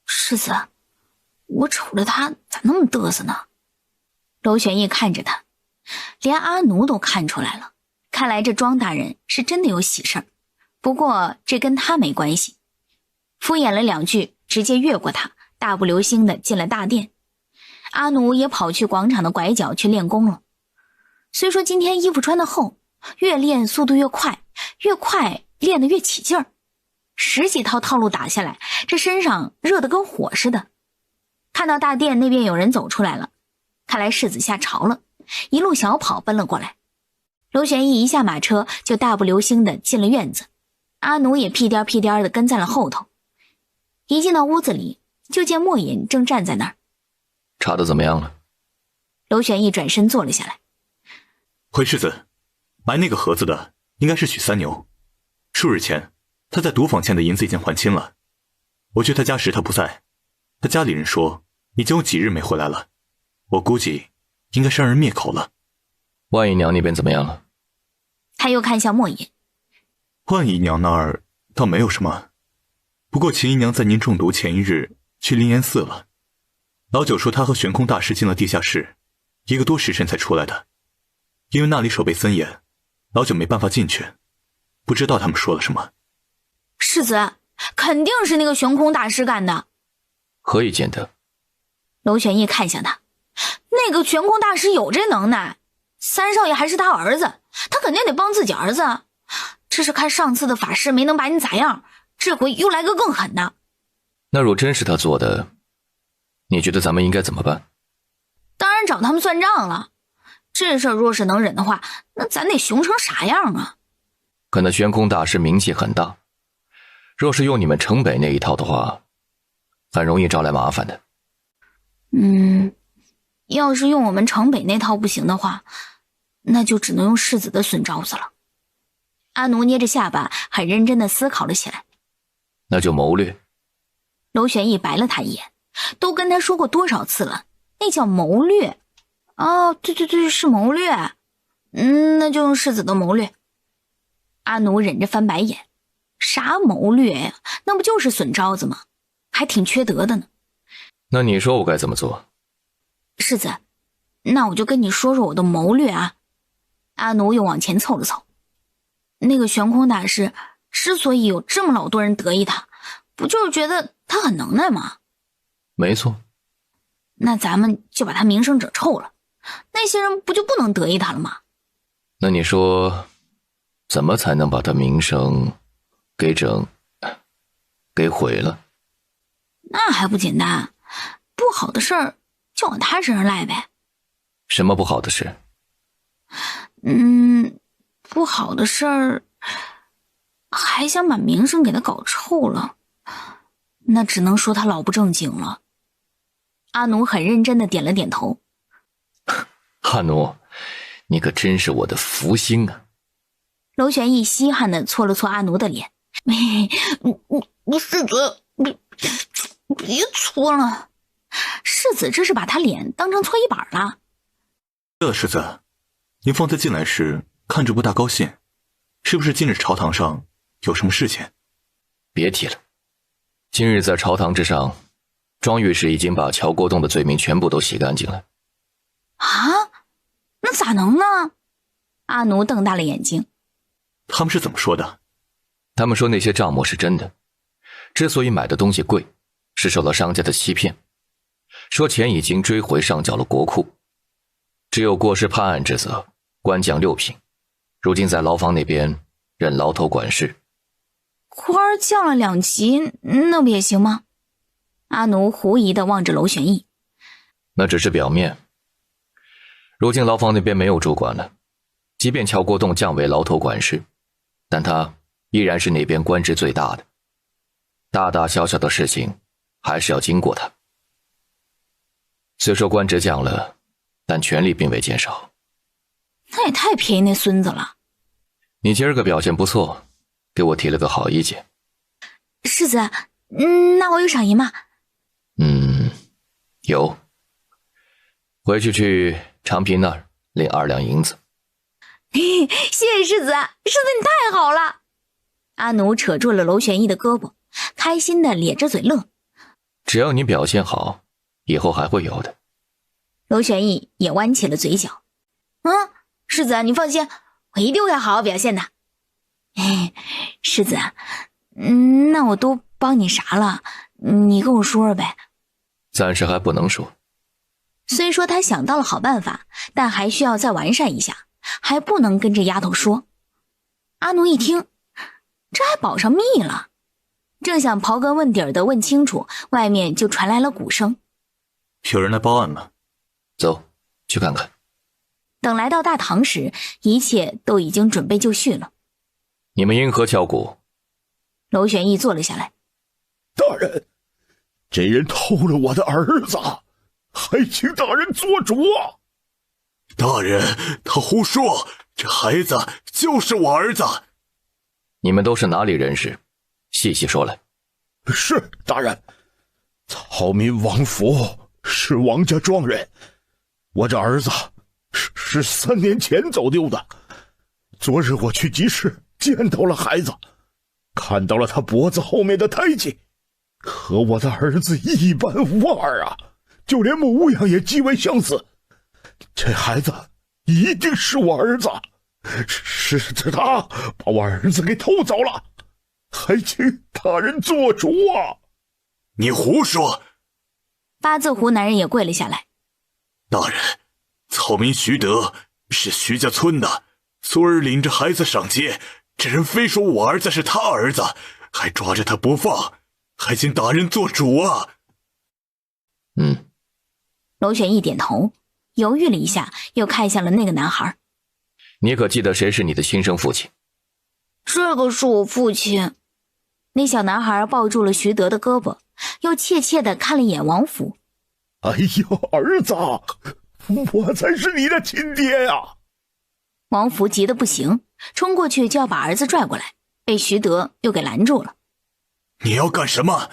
世子，我瞅着他咋那么嘚瑟呢？娄玄义看着他，连阿奴都看出来了，看来这庄大人是真的有喜事儿，不过这跟他没关系。敷衍了两句，直接越过他，大步流星的进了大殿。阿奴也跑去广场的拐角去练功了。虽说今天衣服穿得厚，越练速度越快，越快练得越起劲儿。10几套套路打下来，这身上热得跟火似的。看到大殿那边有人走出来了，看来世子下朝了，一路小跑奔了过来。娄玄义一下马车就大步流星的进了院子，阿奴也屁颠屁颠的跟在了后头。一进到屋子里，就见莫隐正站在那儿。查得怎么样了？娄玄义转身坐了下来。回世子，埋那个盒子的应该是许三牛。数日前他在赌坊欠的银子已经还清了，我去他家时他不在，他家里人说已经有几日没回来了，我估计应该是让人灭口了。万姨娘那边怎么样了？他又看向莫隐。万姨娘那儿倒没有什么，不过秦姨娘在您中毒前一日去灵岩寺了，老九说他和玄空大师进了地下室，1个多时辰才出来的，因为那里守备森严，老九没办法进去，不知道他们说了什么。世子，肯定是那个玄空大师干的。何以见得？娄玄义看向他，那个玄空大师有这能耐，三少爷还是他儿子，他肯定得帮自己儿子。这是看上次的法事没能把你咋样，这回又来个更狠的。那若真是他做的，你觉得咱们应该怎么办？当然找他们算账了。这事儿若是能忍的话，那咱得熊成啥样啊？可那玄空大师名气很大，若是用你们城北那一套的话，很容易招来麻烦的。要是用我们城北那套不行的话，那就只能用世子的损招子了。阿奴捏着下巴，很认真地思考了起来。那就谋略。娄玄义白了他一眼，都跟他说过多少次了，那叫谋略。哦，对，是谋略。那就用世子的谋略。阿奴忍着翻白眼，啥谋略呀？那不就是损招子吗？还挺缺德的呢。那你说我该怎么做？世子，那我就跟你说说我的谋略啊。阿奴又往前凑了凑。那个玄空大师之所以有这么老多人得意他，不就是觉得他很能耐吗？没错。那咱们就把他名声整臭了，那些人不就不能得意他了吗？那你说怎么才能把他名声给毁了？那还不简单，不好的事儿就往他身上赖呗。什么不好的事？不好的事儿还想把名声给他搞臭了，那只能说他老不正经了。阿奴很认真的点了点头。阿奴，你可真是我的福星啊。娄玄义稀罕的搓了搓阿奴的脸。你世子，别搓了。世子这是把他脸当成搓衣板了。对了，世子，您方才进来时看着不大高兴，是不是今日朝堂上有什么事情？别提了，今日在朝堂之上，庄御史已经把乔国栋的罪名全部都洗干净了。啊？那咋能呢？阿奴瞪大了眼睛。他们是怎么说的？他们说那些账目是真的，之所以买的东西贵，是受了商家的欺骗，说钱已经追回上缴了国库，只有过失判案之责，官降6品，如今在牢房那边任牢头管事。官降了2级，那不也行吗？阿奴狐疑地望着娄玄义，那只是表面。如今牢房那边没有主管了，即便乔国栋降为牢头管事，但他依然是那边官职最大的，大大小小的事情还是要经过他。虽说官职降了，但权力并未减少。那也太便宜那孙子了。你今儿个表现不错，给我提了个好意见。世子，那我有赏银吗？有。回去长平那儿领2两银子。谢谢世子，世子你太好了。阿奴扯住了娄玄义的胳膊，开心的咧着嘴乐。只要你表现好，以后还会有的。娄玄义也弯起了嘴角。世子你放心，我一定会好好表现的。世子，那我都帮你啥了？你跟我说说呗。暂时还不能说。虽说他想到了好办法，但还需要再完善一下，还不能跟这丫头说。阿奴一听，这还保上密了，正想刨根问底儿的问清楚，外面就传来了鼓声。有人来报案了。走，去看看。等来到大堂时，一切都已经准备就绪了。你们因何敲鼓？娄玄义坐了下来。大人，这人偷了我的儿子，还请大人做主啊！大人，他胡说，这孩子就是我儿子。你们都是哪里人士？细细说来。是大人，曹民王福是王家庄人，我这儿子是3年前走丢的。昨日我去集市见到了孩子，看到了他脖子后面的胎记，和我的儿子一般无二啊，就连模样也极为相似。这孩子一定是我儿子，是他把我儿子给偷走了，还请大人做主啊！你胡说！八字胡男人也跪了下来。大人，曹民徐德是徐家村的，昨儿领着孩子上街，这人非说我儿子是他儿子，还抓着他不放，还请大人做主啊！娄玄义点头，犹豫了一下，又看向了那个男孩。你可记得谁是你的亲生父亲？这个是我父亲。那小男孩抱住了徐德的胳膊，又怯怯地看了一眼王府。哎呦，儿子，我才是你的亲爹呀！王福急得不行，冲过去就要把儿子拽过来，被徐德又给拦住了。你要干什么？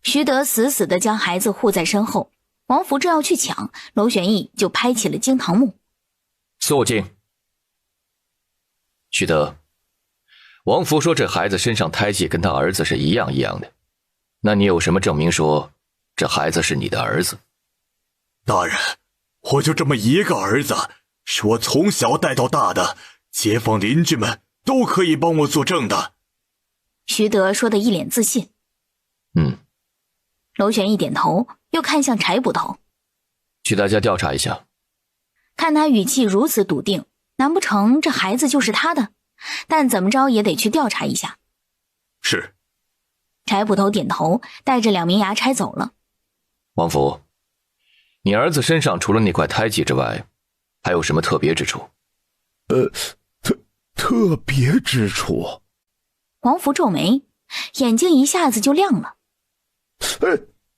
徐德死死地将孩子护在身后，王福正要去抢，娄玄义就拍起了惊堂木。肃静。徐德，王福说这孩子身上胎记跟他儿子是一样的，那你有什么证明说这孩子是你的儿子？大人，我就这么一个儿子，是我从小带到大的，街坊邻居们都可以帮我作证的。徐德说的一脸自信。娄玄义点头，又看向柴捕头。去他家调查一下。看他语气如此笃定，难不成这孩子就是他的？但怎么着也得去调查一下。是。柴捕头点头，带着2名衙差走了。王福，你儿子身上除了那块胎记之外，还有什么特别之处？特别之处？王福皱眉，眼睛一下子就亮了。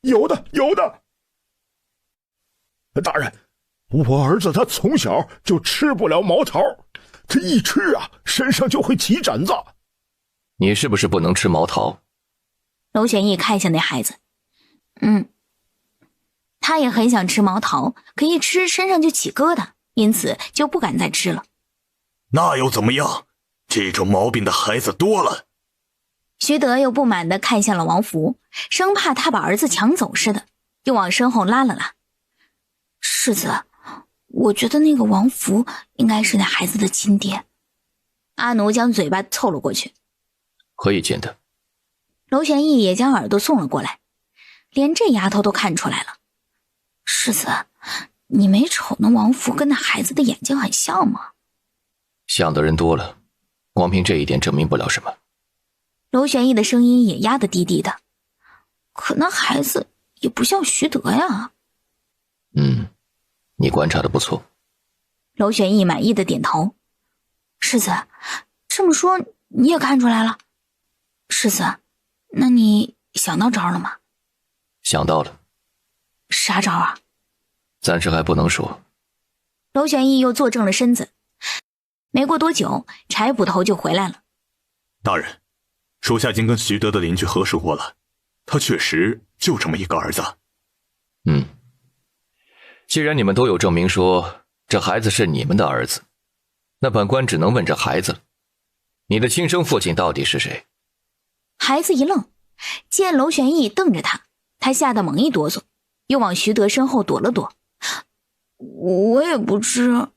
有的。大人，我儿子他从小就吃不了毛桃，这一吃啊，身上就会起疹子。你是不是不能吃毛桃？娄玄义看向那孩子。他也很想吃毛桃，可一吃身上就起疙瘩，因此就不敢再吃了。那又怎么样？这种毛病的孩子多了。徐德又不满地看向了王福，生怕他把儿子抢走似的，又往身后拉了拉。世子，我觉得那个王福应该是那孩子的亲爹。阿奴将嘴巴凑了过去。可以见得。娄玄义也将耳朵送了过来，连这丫头都看出来了。世子，你没瞅那王福跟那孩子的眼睛很像吗？像的人多了，光凭这一点证明不了什么。娄玄义的声音也压得低低的。可那孩子也不像徐德呀。你观察的不错。娄玄义满意的点头。世子，这么说你也看出来了？世子，那你想到招了吗？想到了。啥招啊？暂时还不能说。娄玄义又坐正了身子。没过多久，柴捕头就回来了。大人，属下已经跟徐德的邻居核实过了，他确实就这么一个儿子。既然你们都有证明说这孩子是你们的儿子，那本官只能问这孩子了。你的亲生父亲到底是谁？孩子一愣，见娄玄义瞪着他吓得猛一哆嗦，又往徐德身后躲了躲。我也不知。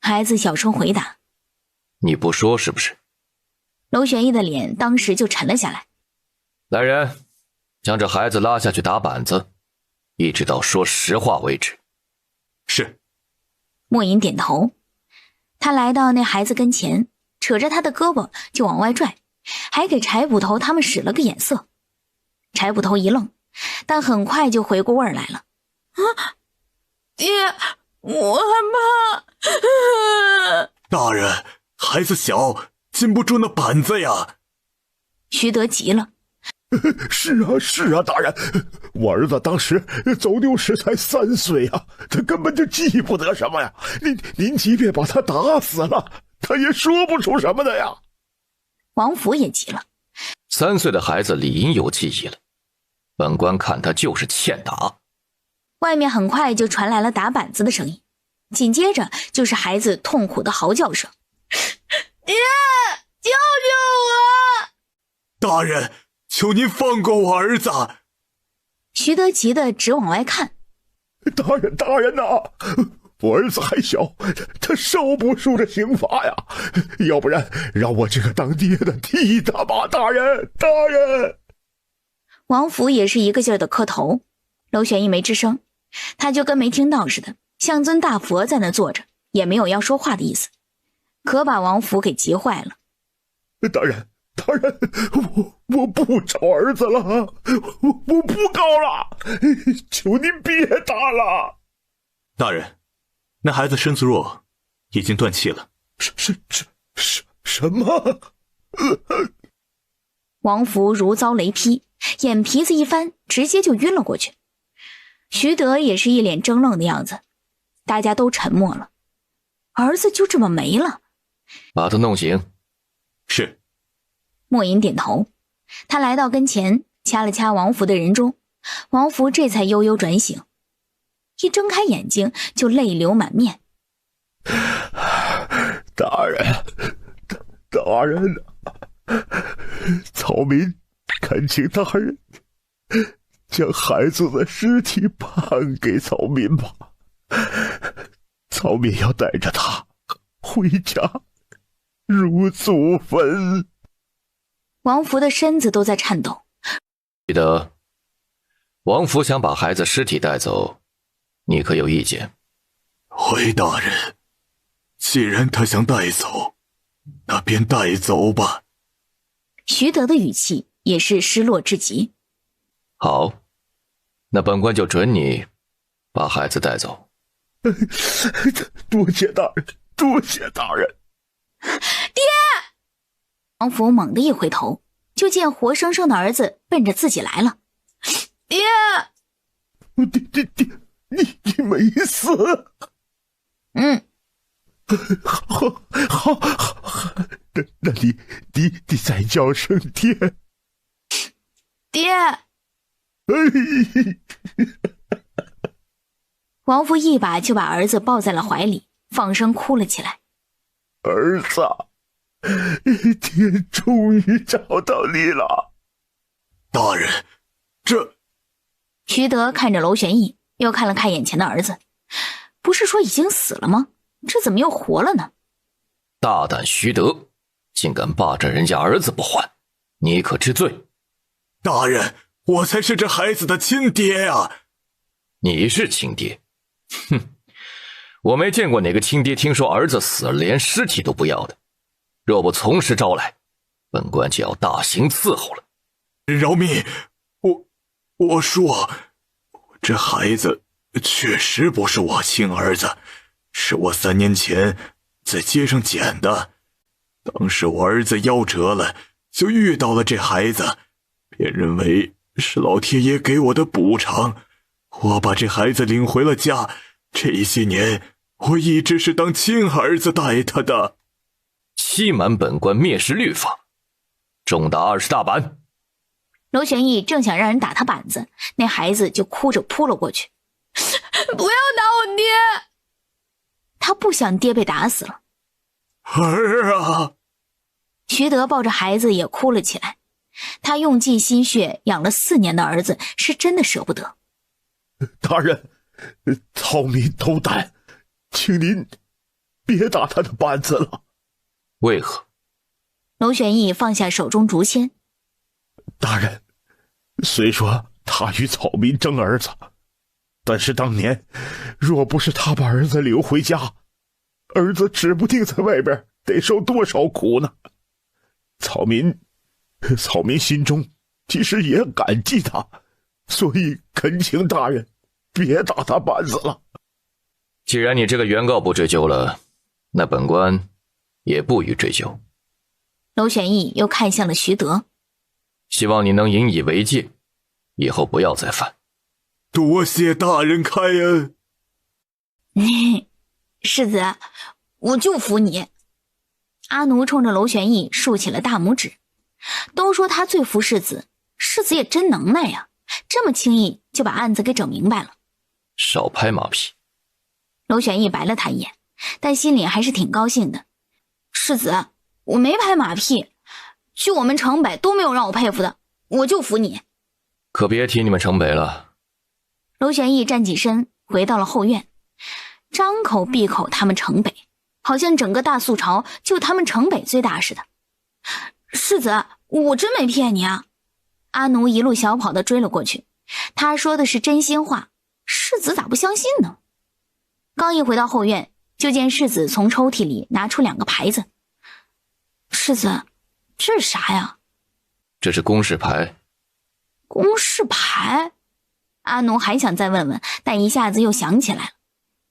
孩子小声回答。你不说是不是？娄玄义的脸当时就沉了下来。来人，将这孩子拉下去打板子，一直到说实话为止。是。莫隐点头。他来到那孩子跟前，扯着他的胳膊就往外拽，还给柴捕头他们使了个眼色。柴捕头一愣，但很快就回过味儿来了。爹，我害怕。大人，孩子小，禁不住那板子呀。徐德急了。是啊，大人，我儿子当时走丢时才3岁啊，他根本就记不得什么呀。您即便把他打死了，他也说不出什么的呀。王府也急了。3岁的孩子理应有记忆了，本官看他就是欠打。外面很快就传来了打板子的声音，紧接着就是孩子痛苦的嚎叫声。爹，救救我！大人，求您放过我儿子。徐德急得直往外看。大人呐，我儿子还小，他受不住这刑罚呀，要不然让我这个当爹的替他吧，大人。王府也是一个劲儿的磕头。娄玄义没吱声，他就跟没听到似的，像尊大佛在那坐着，也没有要说话的意思，可把王府给急坏了。大人，我不找儿子了，我不告了，求您别打了。大人，那孩子身子弱，已经断气了。什么？王福如遭雷劈，眼皮子一翻，直接就晕了过去。徐德也是一脸怔愣的样子，大家都沉默了。儿子就这么没了？把他弄醒。是。莫隐点头，他来到跟前，掐了掐王福的人中，王福这才悠悠转醒，一睁开眼睛就泪流满面。大人，草民恳请大人将孩子的尸体判给草民吧，草民要带着他回家入祖坟。王福的身子都在颤抖。记得，王福想把孩子尸体带走，你可有意见？回大人，既然他想带走，那便带走吧。徐德的语气也是失落至极。好，那本官就准你把孩子带走。多谢大人，多谢大人。爹！王福猛地一回头，就见活生生的儿子奔着自己来了。爹！爹，你没死？好，那你再叫声爹。爹！王福一把就把儿子抱在了怀里，放声哭了起来。儿子，爹终于找到你了。大人，这……徐德看着娄玄义，又看了看眼前的儿子，不是说已经死了吗？这怎么又活了呢？大胆徐德，竟敢霸占人家儿子不还，你可知罪？大人，我才是这孩子的亲爹啊！你是亲爹？哼，我没见过哪个亲爹听说儿子死了连尸体都不要的。若不从实招来，本官就要大刑伺候了。饶命！我说，这孩子确实不是我亲儿子，是我3年前在街上捡的。当时我儿子夭折了，就遇到了这孩子，便认为是老天爷给我的补偿。我把这孩子领回了家，这些年我一直是当亲儿子待他的。欺瞒本官，蔑视律法，重打20大板。娄玄义正想让人打他板子，那孩子就哭着扑了过去。不要打我爹！他不想爹被打死了。儿啊！徐德抱着孩子也哭了起来，他用尽心血养了4年的儿子，是真的舍不得。大人，草民斗胆，请您别打他的板子了。为何？娄玄义放下手中竹签。大人，虽说他与草民争儿子，但是当年若不是他把儿子留回家，儿子指不定在外边得受多少苦呢。草民心中其实也感激他，所以恳请大人别打他板子了。既然你这个原告不追究了，那本官也不予追究。娄玄义又看向了徐德，希望你能引以为戒，以后不要再犯。多谢大人开恩。世子，我就服你。阿奴冲着娄玄义竖起了大拇指。都说他最服世子，世子也真能耐呀，这么轻易就把案子给整明白了。少拍马屁。娄玄义白了他一眼，但心里还是挺高兴的。世子，我没拍马屁，去我们城北都没有让我佩服的，我就服你。可别提你们城北了。娄玄义站起身，回到了后院，张口闭口他们城北，好像整个大宋朝就他们城北最大似的。世子，我真没骗你啊！阿奴一路小跑的追了过去，他说的是真心话，世子咋不相信呢？刚一回到后院，就见世子从抽屉里拿出2个牌子。世子，这是啥呀？这是公示牌。公示牌？阿奴还想再问问，但一下子又想起来了，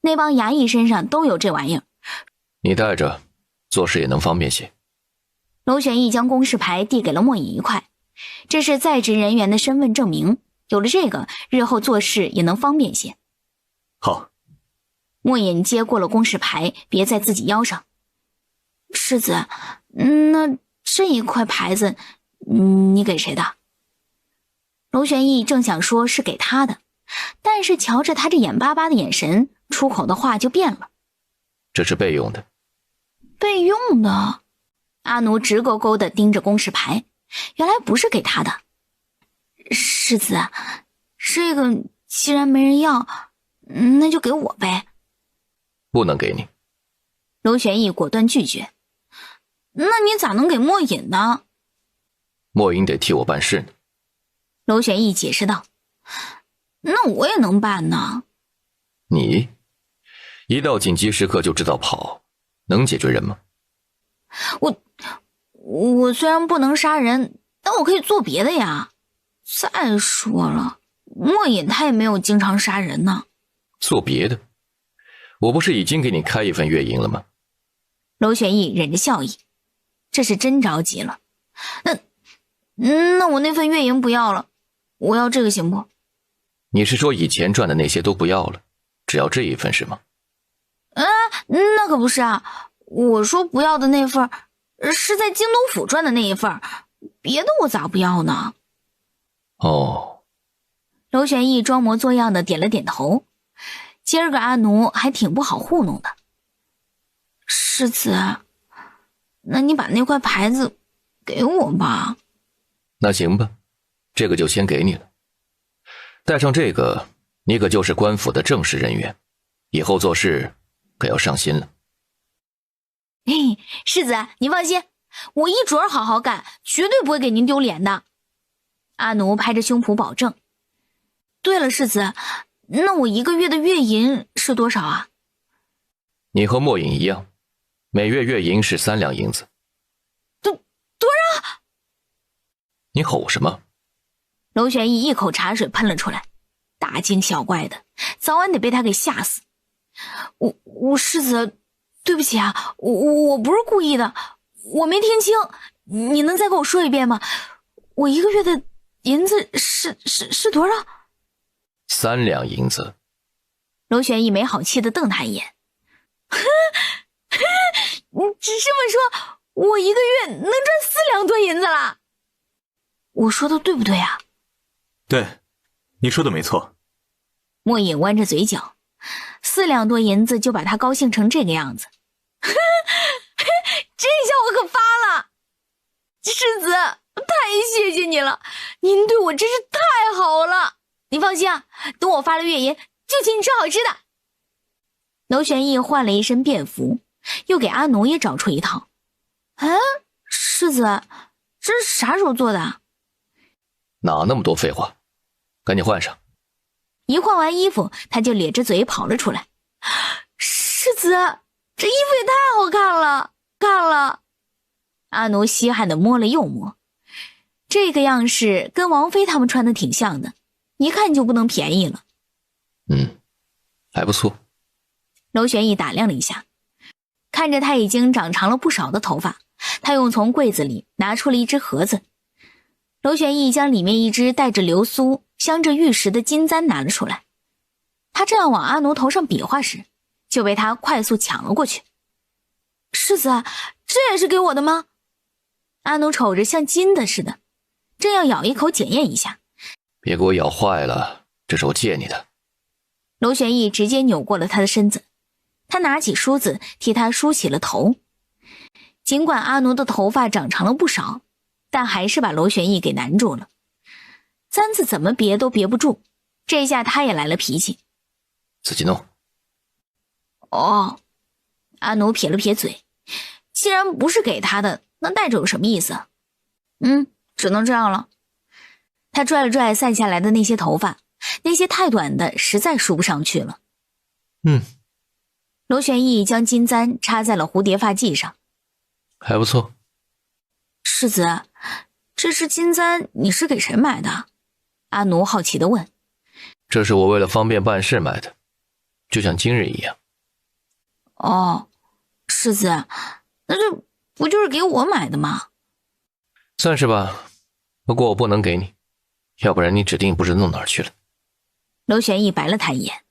那帮衙役身上都有这玩意儿。你带着，做事也能方便些。娄玄义将公示牌递给了莫隐一块，这是在职人员的身份证明，有了这个，日后做事也能方便些。好。莫隐接过了公示牌，别在自己腰上。世子，那这一块牌子，你给谁的？娄玄义正想说是给他的，但是瞧着他这眼巴巴的眼神，出口的话就变了。这是备用的。备用的？阿奴直勾勾地盯着公示牌，原来不是给他的。世子，这个既然没人要，那就给我呗。不能给你。娄玄义果断拒绝。那你咋能给莫隐呢？莫隐得替我办事呢。娄玄义解释道。那我也能办呢。你一到紧急时刻就知道跑，能解决人吗？我虽然不能杀人，但我可以做别的呀。再说了，莫隐他也没有经常杀人呢。做别的？我不是已经给你开一份月银了吗？娄玄义忍着笑意，这是真着急了。那我那份月银不要了，我要这个行不？你是说以前赚的那些都不要了，只要这一份是吗？那可不是啊，我说不要的那份是在京都府赚的那一份，别的我咋不要呢？哦。娄玄义装模作样的点了点头。今儿个阿奴还挺不好糊弄的。世子，那你把那块牌子给我吧。那行吧，这个就先给你了。带上这个，你可就是官府的正式人员，以后做事可要上心了。世子，您放心，我一准好好干，绝对不会给您丢脸的。阿奴拍着胸脯保证。对了，世子，那我1个月的月银是多少啊？你和莫隐一样，每月月银是3两银子。多少？你吼什么？娄玄义一口茶水喷了出来，大惊小怪的，早晚得被他给吓死。我世子，对不起啊，我不是故意的，我没听清，你能再给我说一遍吗？我1个月的银子是多少？3两银子。娄玄义没好气地瞪他一眼。你只这么说，我1个月能赚4两多银子了。我说的对不对啊？对，你说的没错。莫影弯着嘴角，4两多银子就把他高兴成这个样子。这下我可发了，世子，太谢谢你了，您对我真是太好了。你放心啊，等我发了月银，就请你吃好吃的。娄玄义换了一身便服，又给阿奴也找出一套。世子，这是啥时候做的？哪那么多废话，赶紧换上。一换完衣服，他就咧着嘴跑了出来。世子，这衣服也太好看了，看了。阿奴稀罕地摸了又摸，这个样式跟王妃他们穿的挺像的，一看就不能便宜了。还不错。娄玄义打量了一下，看着他已经长长了不少的头发，他又从柜子里拿出了一只盒子。娄玄义将里面一只带着流苏、镶着玉石的金簪拿了出来。他正要往阿奴头上比划时，就被他快速抢了过去。世子，这也是给我的吗？阿奴瞅着像金的似的，正要咬一口检验一下。别给我咬坏了，这是我借你的。娄玄义直接扭过了他的身子，他拿起梳子替他梳起了头。尽管阿奴的头发长长了不少，但还是把娄玄义给难住了。簪子怎么别都别不住，这下他也来了脾气。自己弄。哦，阿奴撇了撇嘴，既然不是给他的，那带着有什么意思？只能这样了。他拽了拽散下来的那些头发，那些太短的实在梳不上去了。娄玄义将金簪插在了蝴蝶发髻上。还不错。世子，这是金簪，你是给谁买的？阿奴好奇地问。这是我为了方便办事买的，就像今日一样。哦，世子，那这不就是给我买的吗？算是吧，不过我不能给你，要不然你指定不知弄哪儿去了。娄玄义白了他一眼。